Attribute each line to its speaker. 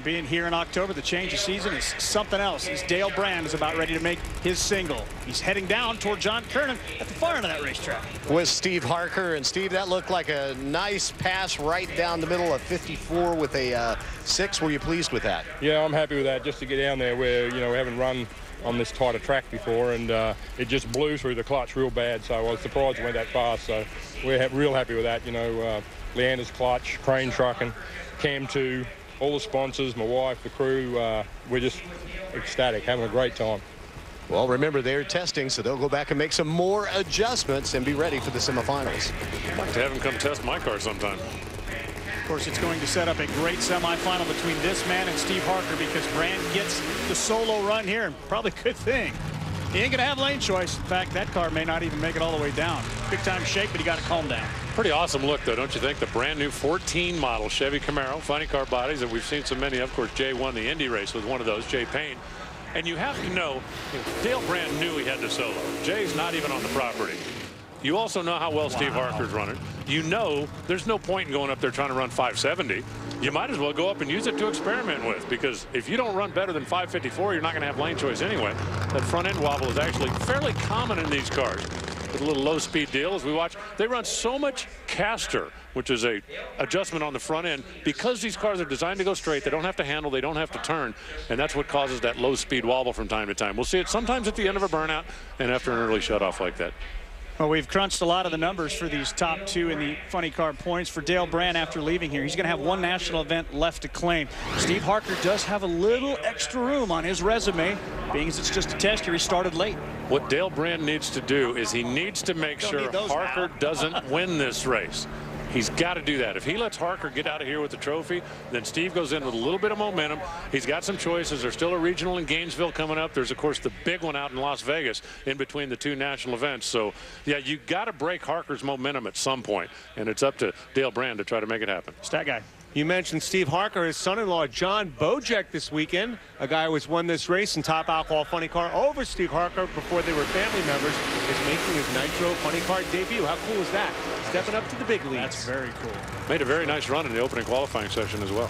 Speaker 1: Being here in October, the change of season is something else. As Dale Brand is about ready to make his single. He's heading down toward John Kernan at the far end of that racetrack.
Speaker 2: With Steve Harker. And Steve, that looked like a nice pass right down the middle of 54 with a 6. Were you pleased with that?
Speaker 3: Yeah, I'm happy with that, just to get down there where, you know, we haven't run on this tighter track before, and it just blew through the clutch real bad, so I was surprised it went that fast. So we're real happy with that. You know, Leander's clutch, Crane Trucking, Cam 2, all the sponsors, my wife, the crew, we're just ecstatic, having a great time.
Speaker 2: Well, remember, they're testing, so they'll go back and make some more adjustments and be ready for the semifinals.
Speaker 4: I'd like to have him come test my car sometime.
Speaker 1: Of course, it's going to set up a great semifinal between this man and Steve Harker, because Brand gets the solo run here, and probably a good thing. He ain't gonna have lane choice. In fact, that car may not even make it all the way down. Big time shake, but he got to calm down.
Speaker 4: Pretty awesome look, though, don't you think? The brand new 14 model Chevy Camaro, funny car bodies that we've seen so many of. Of course, Jay won the Indy race with one of those, Jay Payne. And you have to know, Dale Brand knew he had to solo. Jay's not even on the property. You also know how well Steve Harker's running. You know there's no point in going up there trying to run 570. You might as well go up and use it to experiment with, because if you don't run better than 554, you're not going to have lane choice anyway. That front end wobble is actually fairly common in these cars. With a little low speed deal, as we watch, they run so much caster, which is a adjustment on the front end, because these cars are designed to go straight. They don't have to handle, they don't have to turn, and that's what causes that low speed wobble from time to time. We'll see it sometimes at the end of a burnout and after an early shutoff like that.
Speaker 1: Well, we've crunched a lot of the numbers for these top two in the funny car points. For Dale Brand, after leaving here, he's going to have one national event left to claim. Steve Harker does have a little extra room on his resume, being as it's just a test year. He started late.
Speaker 4: What Dale Brand needs to do is he needs to make sure Harker doesn't win this race. He's got to do that. If he lets Harker get out of here with the trophy, then Steve goes in with a little bit of momentum. He's got some choices. There's still a regional in Gainesville coming up. There's, of course, the big one out in Las Vegas in between the two national events. So, yeah, you got to break Harker's momentum at some point, and it's up to Dale Brand to try to make it happen.
Speaker 1: Stat guy.
Speaker 5: You mentioned Steve Harker, his son-in-law John Bojek this weekend, a guy who has won this race in Top Alcohol Funny Car over Steve Harker before they were family members, is making his Nitro Funny Car debut. How cool is that? Stepping up to the big leagues.
Speaker 1: That's very cool.
Speaker 4: Made a very nice run in the opening qualifying session as well.